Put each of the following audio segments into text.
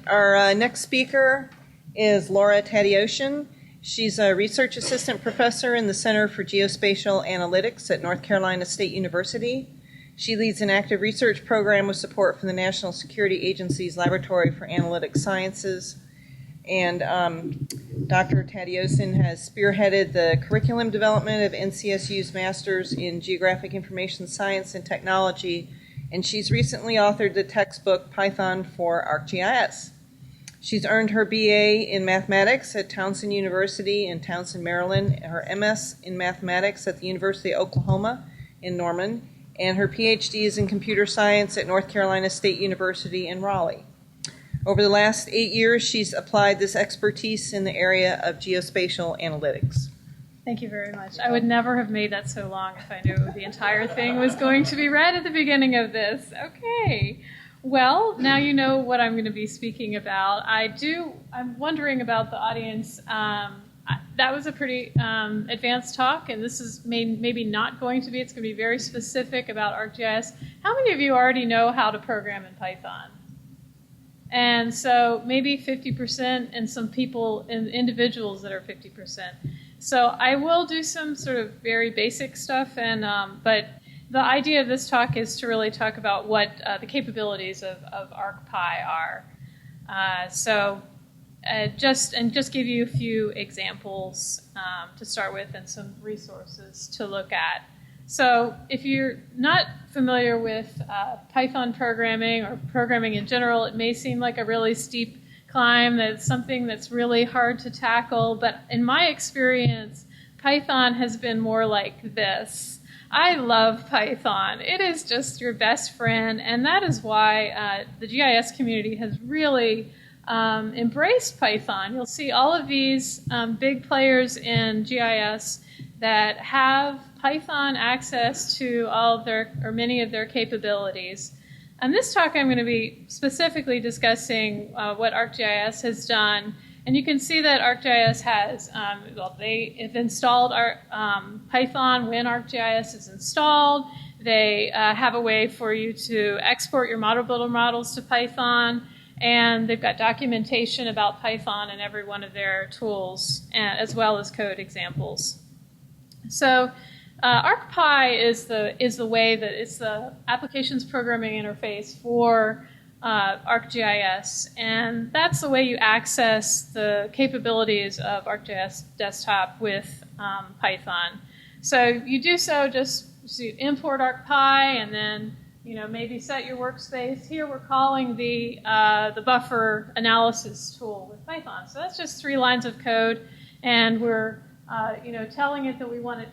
our next speaker is Laura Tadeusz. She's a research assistant professor in the Center for Geospatial Analytics at North Carolina State University. She leads an active research program with support from the National Security Agency's Laboratory for Analytic Sciences. And Dr. Tadeusz has spearheaded the curriculum development of NCSU's Masters in Geographic Information Science and Technology, and she's recently authored the textbook Python for ArcGIS. She's earned her BA in Mathematics at Towson University in Towson, Maryland, her MS in Mathematics at the University of Oklahoma in Norman, and her PhD is in Computer Science at North Carolina State University in Raleigh. Over the last 8 years, she's applied this expertise in the area of geospatial analytics. Thank you very much. I would never have made that so long if I knew the entire thing was going to be read at the beginning of this. Okay. Well, now you know what I'm going to be speaking about. I'm wondering about the audience. That was a pretty advanced talk, and this is maybe not going to be. It's going to be very specific about ArcGIS. How many of you already know how to program in Python? And so maybe 50%, and some people and individuals that are 50%. So I will do some sort of very basic stuff, and but the idea of this talk is to really talk about what the capabilities of arcpy are. Just give you a few examples to start with, and some resources to look at. So if you're not familiar with Python programming or programming in general, it may seem like a really steep climb, that's something that's really hard to tackle. But in my experience, Python has been more like this. I love Python. It is just your best friend, and that is why the GIS community has really embraced Python. You'll see all of these big players in GIS that have Python access to all of their, or many of their capabilities. And this talk I'm going to be specifically discussing what ArcGIS has done. And you can see that ArcGIS has, they have installed Python when ArcGIS is installed. They have a way for you to export your model builder models to Python. And they've got documentation about Python in every one of their tools, as well as code examples. So arcpy is the way that it's the applications programming interface for ArcGIS, and that's the way you access the capabilities of ArcGIS Desktop with Python. So you do so just you import arcpy, and then maybe set your workspace. Here we're calling the buffer analysis tool with Python. So that's just 3 lines of code, and we're telling it that we want it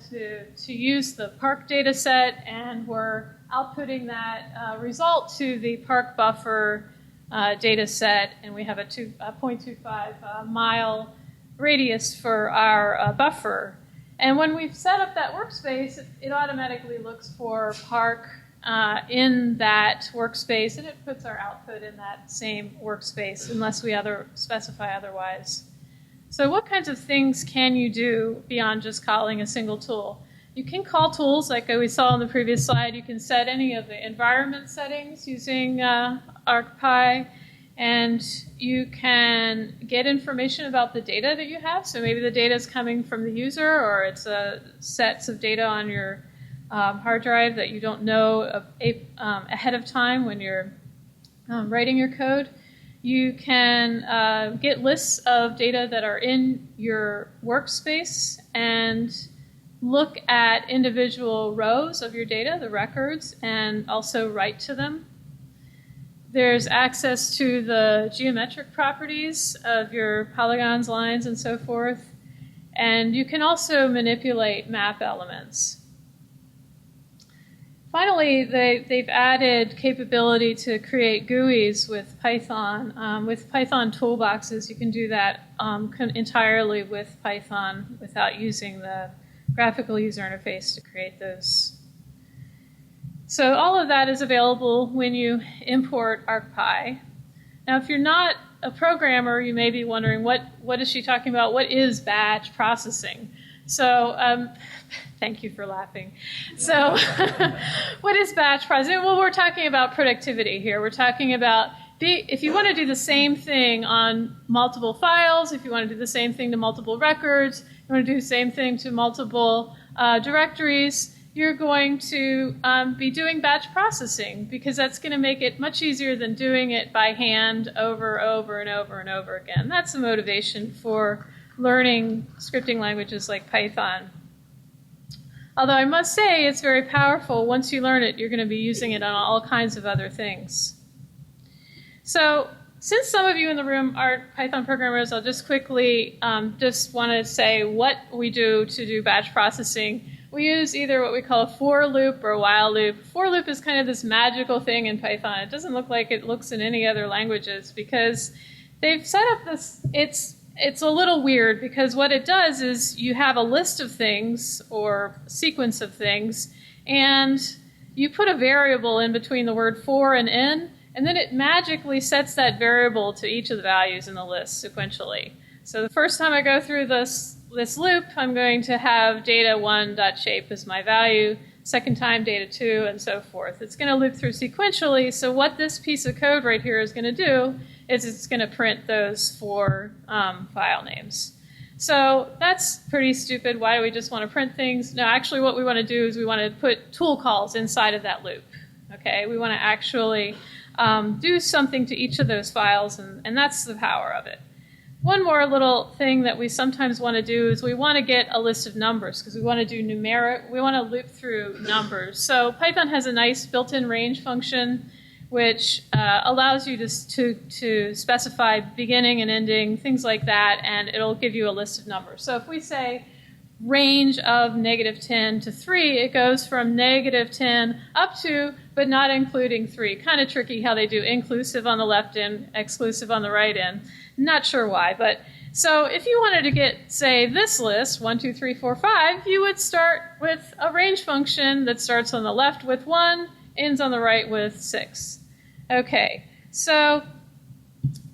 to use the park data set, and we're outputting that result to the park buffer data set, and we have a 0.25 mile radius for our buffer. And when we've set up that workspace, it automatically looks for park in that workspace, and it puts our output in that same workspace unless we specify otherwise. So what kinds of things can you do beyond just calling a single tool? You can call tools like we saw on the previous slide. You can set any of the environment settings using arcpy, and you can get information about the data that you have. So maybe the data is coming from the user, or it's sets of data on your hard drive that you don't know ahead of time when you're writing your code. You can get lists of data that are in your workspace and look at individual rows of your data, the records, and also write to them. There's access to the geometric properties of your polygons, lines, and so forth. And you can also manipulate map elements. Finally, they've added capability to create GUIs with Python. With Python toolboxes, you can do that entirely with Python without using the graphical user interface to create those. So all of that is available when you import arcpy. Now, if you're not a programmer, you may be wondering, what is she talking about? What is batch processing? So thank you for laughing. So what is batch processing? Well, we're talking about productivity here. We're talking about if you want to do the same thing on multiple files, if you want to do the same thing to multiple records, you want to do the same thing to multiple directories, you're going to be doing batch processing, because that's going to make it much easier than doing it by hand over and over again. That's the motivation for learning scripting languages like Python. Although I must say it's very powerful. Once you learn it, you're going to be using it on all kinds of other things. So since some of you in the room are Python programmers, I'll just quickly just want to say what we do to do batch processing. We use either what we call a for loop or a while loop. For loop is kind of this magical thing in Python. It doesn't look like it looks in any other languages because they've set up this, it's a little weird because what it does is you have a list of things or a sequence of things, and you put a variable in between the word for and in, and then it magically sets that variable to each of the values in the list sequentially. So the first time I go through this loop, I'm going to have data1.shape as my value, second time data2, and so forth. It's going to loop through sequentially, so what this piece of code right here is going to do is it's going to print those four file names. So that's pretty stupid. Why do we just want to print things? No, actually what we want to do is we want to put tool calls inside of that loop. Okay, we want to actually do something to each of those files, and that's the power of it. One more little thing that we sometimes want to do is we want to get a list of numbers because we want to do numeric, we want to loop through numbers. So Python has a nice built-in range function which allows you to specify beginning and ending, things like that, and it'll give you a list of numbers. So if we say range of -10 to 3, it goes from -10 up to, but not including 3. Kind of tricky how they do inclusive on the left end, exclusive on the right end. Not sure why, but so if you wanted to get, say, this list, 1, 2, 3, 4, 5, you would start with a range function that starts on the left with 1, ends on the right with 6. Okay, so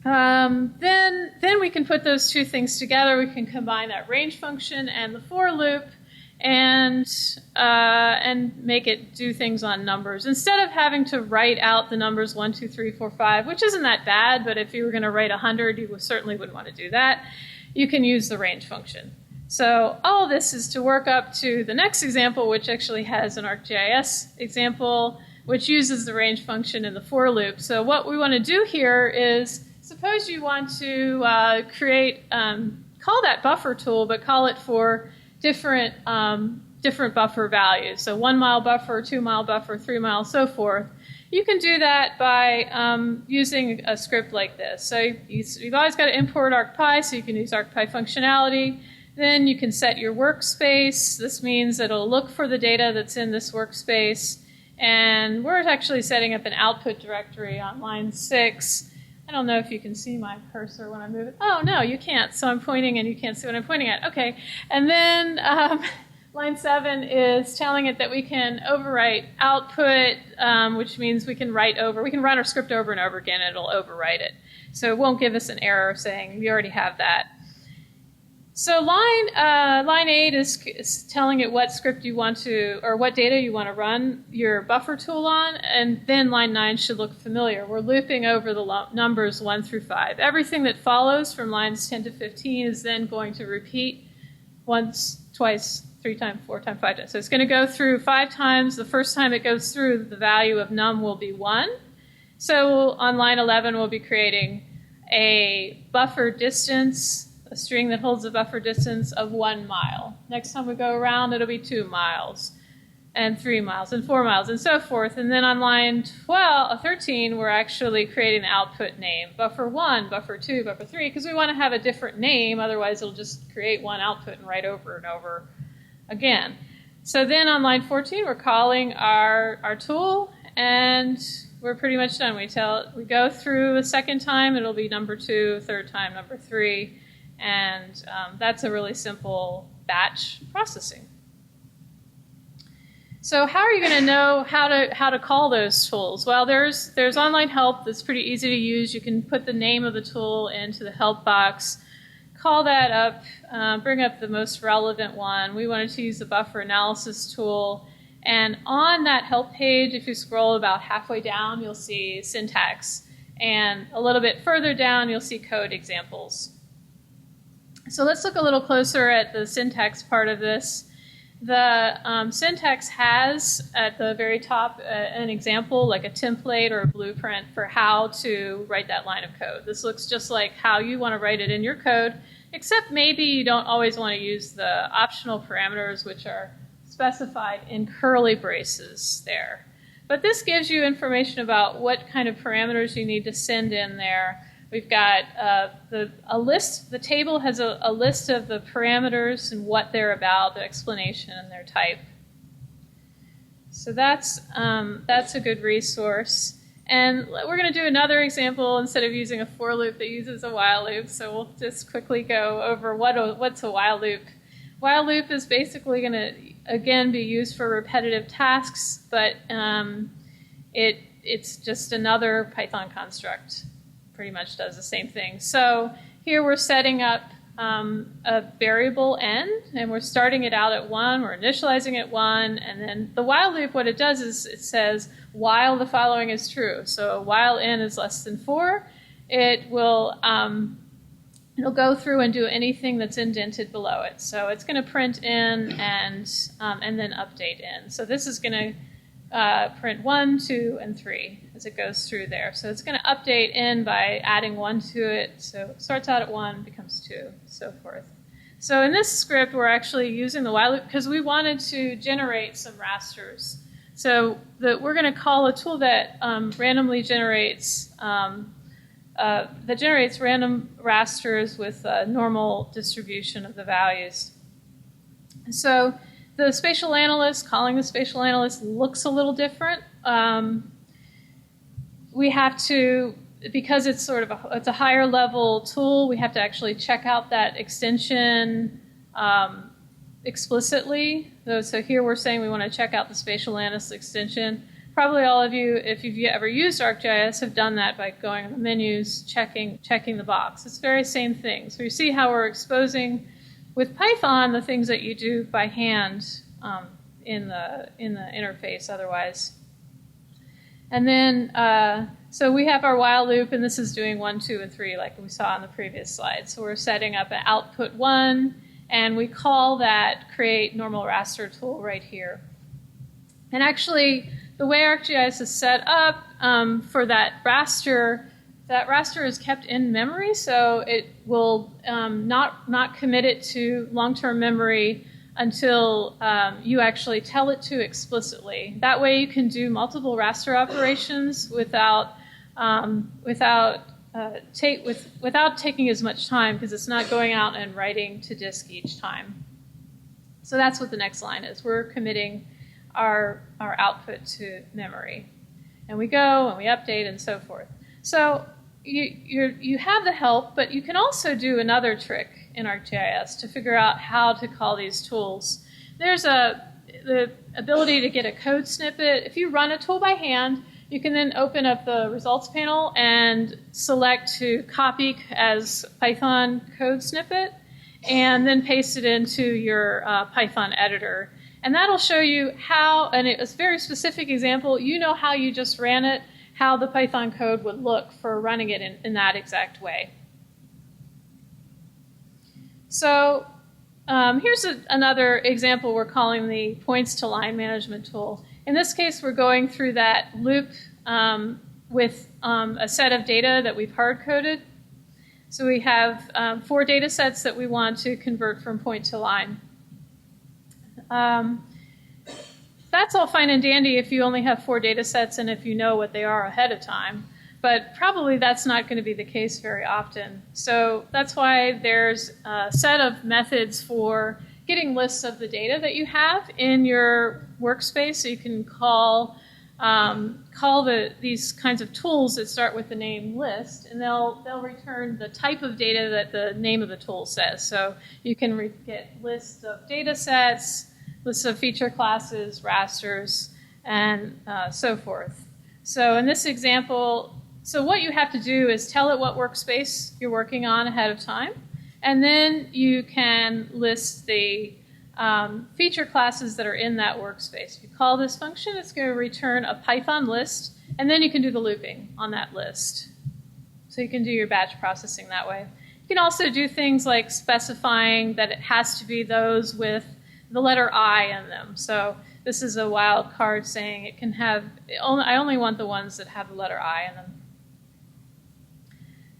then we can put those two things together. We can combine that range function and the for loop and make it do things on numbers. Instead of having to write out the numbers 1, 2, 3, 4, 5, which isn't that bad, but if you were going to write 100, you certainly wouldn't want to do that. You can use the range function. So all of this is to work up to the next example, which actually has an ArcGIS example, which uses the range function in the for loop. So what we want to do here is, suppose you want to create, call that buffer tool, but call it for different buffer values. So 1 mile buffer, 2 mile buffer, 3 mile, so forth. You can do that by using a script like this. So you've always got to import arcpy, so you can use arcpy functionality. Then you can set your workspace. This means it'll look for the data that's in this workspace. And we're actually setting up an output directory on line 6. I don't know if you can see my cursor when I move it. Oh, no, you can't. So I'm pointing and you can't see what I'm pointing at. Okay. And then line 7 is telling it that we can overwrite output, which means we can run our script over and over again and it'll overwrite it. So it won't give us an error saying we already have that. So line 8 is telling it what script you want to, or what data you want to run your buffer tool on, and then line 9 should look familiar. We're looping over the numbers 1 through 5. Everything that follows from lines 10 to 15 is then going to repeat once, twice, 3 times, 4 times, 5 times. So it's going to go through 5 times. The first time it goes through, the value of num will be 1. So on line 11, we'll be creating a buffer distance, a string that holds a buffer distance of 1 mile. Next time we go around, it'll be 2 miles, and 3 miles, and 4 miles, and so forth. And then on line 13, we're actually creating the output name. Buffer 1, buffer 2, buffer 3, because we want to have a different name, otherwise it'll just create one output and write over and over again. So then on line 14, we're calling our tool, and we're pretty much done. We go through a second time, it'll be number 2, third time, number 3, and that's a really simple batch processing. So how are you going to know how to call those tools? Well, there's online help that's pretty easy to use. You can put the name of the tool into the help box, call that up, bring up the most relevant one. We wanted to use the buffer analysis tool. And on that help page, if you scroll about halfway down, you'll see syntax. And a little bit further down, you'll see code examples. So let's look a little closer at the syntax part of this. The syntax has at the very top an example, like a template or a blueprint for how to write that line of code. This looks just like how you want to write it in your code, except maybe you don't always want to use the optional parameters, which are specified in curly braces there. But this gives you information about what kind of parameters you need to send in there. We've got a list. The table has a list of the parameters and what they're about, the explanation and their type. So that's a good resource. And we're going to do another example instead of using a for loop that uses a while loop. So we'll just quickly go over what's a while loop. While loop is basically going to, again, be used for repetitive tasks, but it's just another Python construct. Pretty much does the same thing. So here we're setting up a variable n, and we're starting it out at 1, we're initializing at 1, and then the while loop, what it does is it says while the following is true. So while n is less than 4, it will it'll go through and do anything that's indented below it. So it's going to print in and then update in. So this is going to print 1, 2, and 3 as it goes through there. So it's going to update in by adding 1 to it. So it starts out at 1, becomes 2, so forth. So in this script, we're actually using the while loop because we wanted to generate some rasters. So we're going to call a tool that randomly generates random rasters with a normal distribution of the values. So the spatial analyst, calling the spatial analyst looks a little different. We have to, because it's it's a higher level tool, we have to actually check out that extension explicitly. So here we're saying we want to check out the spatial analyst extension. Probably all of you, if you've ever used ArcGIS, have done that by going in the menus, checking the box. It's the very same thing. So you see how we're exposing with Python the things that you do by hand in the interface otherwise. And then, so we have our while loop, and this is doing 1, 2, and 3 like we saw on the previous slide. So we're setting up an output 1, and we call that create normal raster tool right here. And actually, the way ArcGIS is set up for that raster is kept in memory, so it will not commit it to long-term memory until you actually tell it to explicitly. That way you can do multiple raster operations without taking as much time, because it's not going out and writing to disk each time. So that's what the next line is. We're committing our output to memory. And we go and we update and so forth. So you have the help, but you can also do another trick in ArcGIS to figure out how to call these tools. There's the ability to get a code snippet. If you run a tool by hand, you can then open up the results panel and select to copy as Python code snippet, and then paste it into your Python editor. And that'll show you how, and it's a very specific example, you know how you just ran it, how the Python code would look for running it in that exact way. So here's another example we're calling the points to line management tool. In this case, we're going through that loop with a set of data that we've hard-coded. So we have 4 data sets that we want to convert from point to line. That's all fine and dandy if you only have 4 data sets and if you know what they are ahead of time. But probably that's not going to be the case very often. So that's why there's a set of methods for getting lists of the data that you have in your workspace. So you can call these kinds of tools that start with the name list, and they'll return the type of data that the name of the tool says. So you can get lists of data sets, lists of feature classes, rasters, and so forth. So in this example, so what you have to do is tell it what workspace you're working on ahead of time, and then you can list the feature classes that are in that workspace. If you call this function, it's going to return a Python list, and then you can do the looping on that list. So you can do your batch processing that way. You can also do things like specifying that it has to be those with the letter I in them. So this is a wild card saying it can have, I only want the ones that have the letter I in them.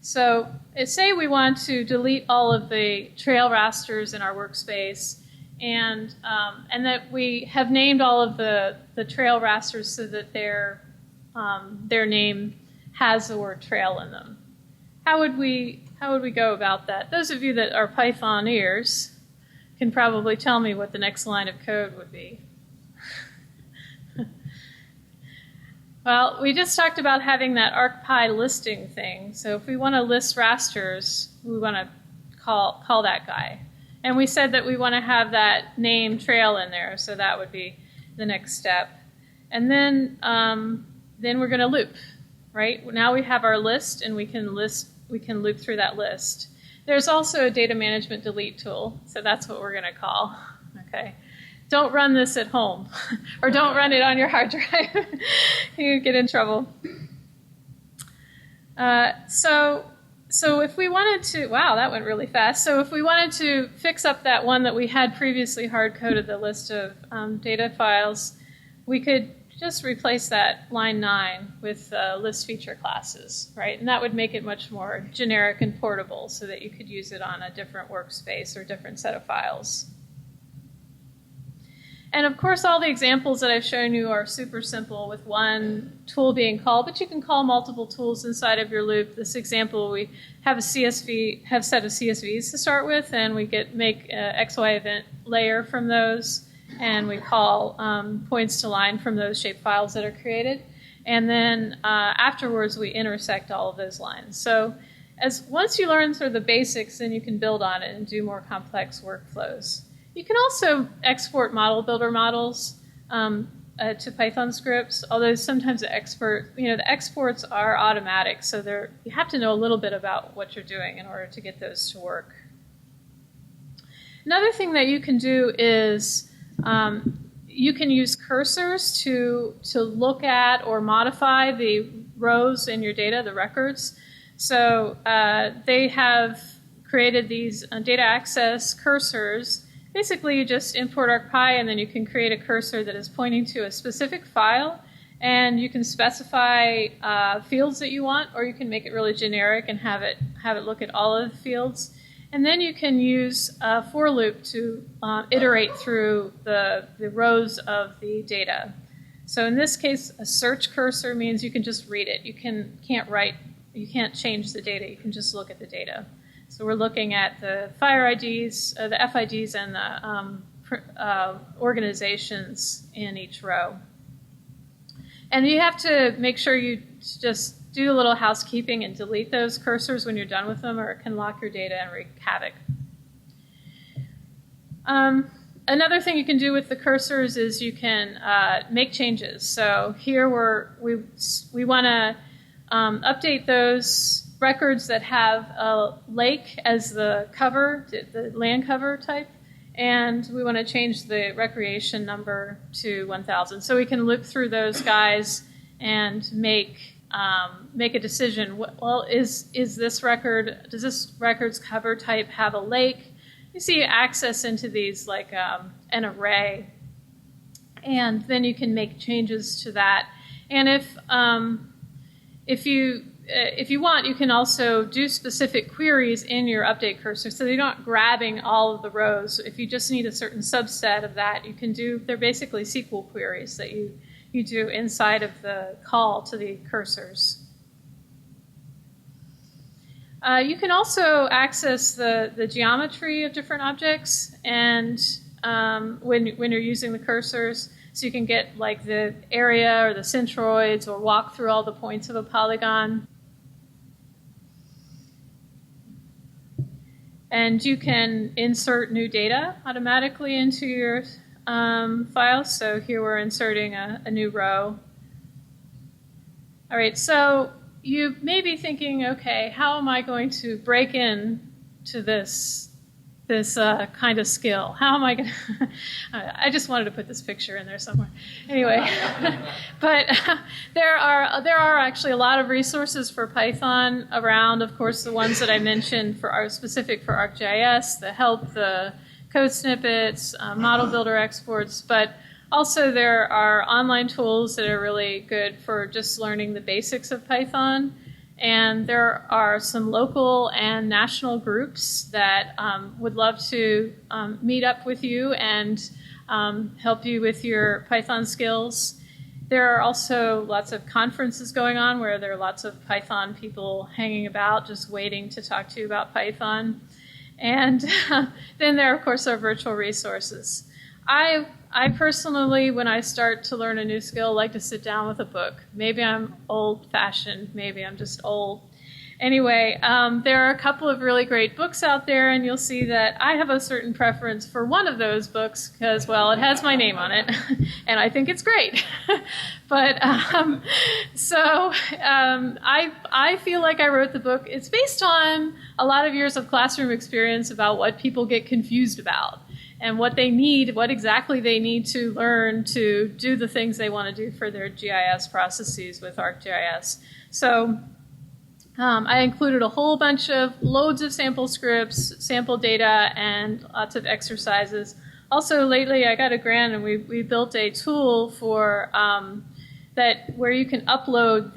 So say we want to delete all of the trail rasters in our workspace, and that we have named all of the trail rasters so that their name has the word trail in them. How would we go about that? Those of you that are Pythoneers can probably tell me what the next line of code would be. Well, we just talked about having that arcpy listing thing. So if we want to list rasters, we want to call that guy. And we said that we want to have that name trail in there, so that would be the next step. And then we're going to loop, right? Now we have our list, and we can loop through that list. There's also a data management delete tool, so that's what we're going to call. Okay. Don't run this at home, or don't run it on your hard drive. You get in trouble. So if we wanted to, wow, that went really fast. So if we wanted to fix up that one that we had previously hard-coded, the list of data files, we could just replace that line 9 with list feature classes, right? And that would make it much more generic and portable so that you could use it on a different workspace or different set of files. And of course, all the examples that I've shown you are super simple with one tool being called, but you can call multiple tools inside of your loop. This example, we have a set of CSVs to start with, and we make an XY event layer from those, and we call points to line from those shape files that are created. And then afterwards, we intersect all of those lines. So once you learn sort of the basics, then you can build on it and do more complex workflows. You can also export model builder models to Python scripts, although sometimes the exports are automatic, so you have to know a little bit about what you're doing in order to get those to work. Another thing that you can do is you can use cursors to look at or modify the rows in your data, the records. So they have created these data access cursors. Basically, you just import ArcPy, and then you can create a cursor that is pointing to a specific file, and you can specify fields that you want, or you can make it really generic and have it look at all of the fields. And then you can use a for loop to iterate through the rows of the data. So in this case, a search cursor means you can just read it. You can't change the data. You can just look at the data. So we're looking at the fire IDs, the FIDs, and the organizations in each row. And you have to make sure you just do a little housekeeping and delete those cursors when you're done with them, or it can lock your data and wreak havoc. Another thing you can do with the cursors is you can make changes. So here we want to update those records that have a lake as the cover, the land cover type, and we want to change the recreation number to 1,000. So we can look through those guys and make a decision. Well, does this record's cover type have a lake? You see access into these like an array, and then you can make changes to that. And if you want, you can also do specific queries in your update cursor, so you're not grabbing all of the rows. If you just need a certain subset of that, you can do. They're basically SQL queries that you do inside of the call to the cursors. You can also access the geometry of different objects, and when you're using the cursors. So you can get like the area or the centroids, or walk through all the points of a polygon. And you can insert new data automatically into your files. So here we're inserting a new row. All right, so you may be thinking, okay, how am I going to break in to this this kind of skill. How am I going to... I just wanted to put this picture in there somewhere. Anyway, but there are actually a lot of resources for Python around. Of course, the ones that I mentioned are specific for ArcGIS, the help, the code snippets, model builder exports, but also there are online tools that are really good for just learning the basics of Python. And there are some local and national groups that would love to meet up with you and help you with your Python skills. There are also lots of conferences going on where there are lots of Python people hanging about just waiting to talk to you about Python. And then there, of course, are virtual resources. I personally, when I start to learn a new skill, like to sit down with a book. Maybe I'm old-fashioned. Maybe I'm just old. Anyway, there are a couple of really great books out there, and you'll see that I have a certain preference for one of those books because, well, it has my name on it, and I think it's great. But I feel like I wrote the book. It's based on a lot of years of classroom experience about what people get confused about and what they need, what exactly they need to learn to do the things they want to do for their GIS processes with ArcGIS. So I included a whole bunch of loads of sample scripts, sample data, and lots of exercises. Also, lately I got a grant and we built a tool for where you can upload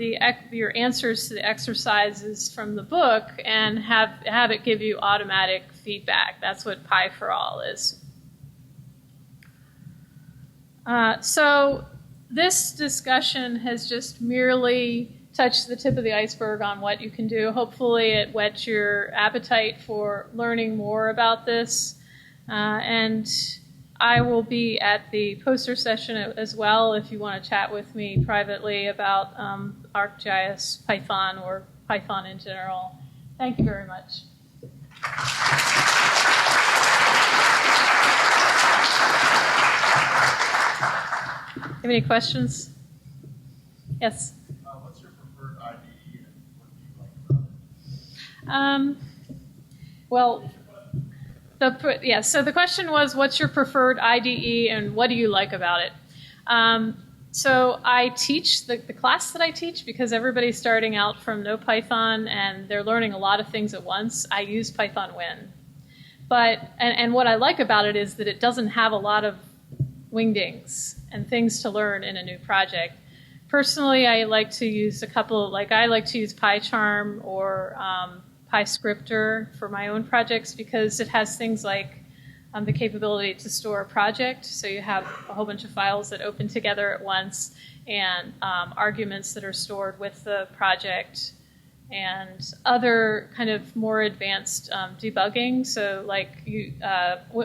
your answers to the exercises from the book and have it give you automatic feedback. That's what Pi for All is. So this discussion has just merely touched the tip of the iceberg on what you can do. Hopefully it whets your appetite for learning more about this. And I will be at the poster session as well if you want to chat with me privately about ArcGIS, Python, or Python in general. Thank you very much. Have any questions? Yes? What's your preferred IDE and what do you like about it? So the question was, what's your preferred IDE and what do you like about it? So I teach, the class that I teach, because everybody's starting out from no Python and they're learning a lot of things at once, I use Python Win. And what I like about it is that it doesn't have a lot of wingdings and things to learn in a new project. Personally, I like to use I like to use PyCharm or PyScripter for my own projects because it has things like the capability to store a project. So you have a whole bunch of files that open together at once and arguments that are stored with the project and other kind of more advanced debugging. So like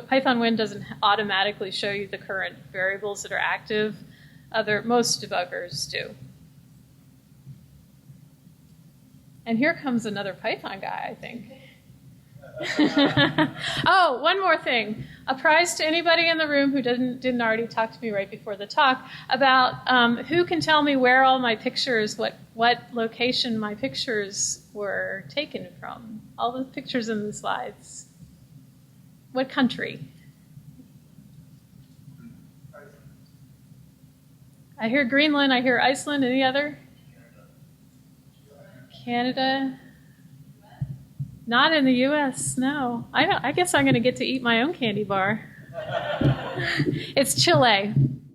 Python Win doesn't automatically show you the current variables that are active. Most debuggers do. And here comes another Python guy, I think. Oh, one more thing. A prize to anybody in the room who didn't already talk to me right before the talk about who can tell me where all my pictures, what location my pictures were taken from. All the pictures in the slides. What country? I hear Greenland, I hear Iceland, any other? Canada? Not in the U.S., no. I guess I'm going to get to eat my own candy bar. It's Chile.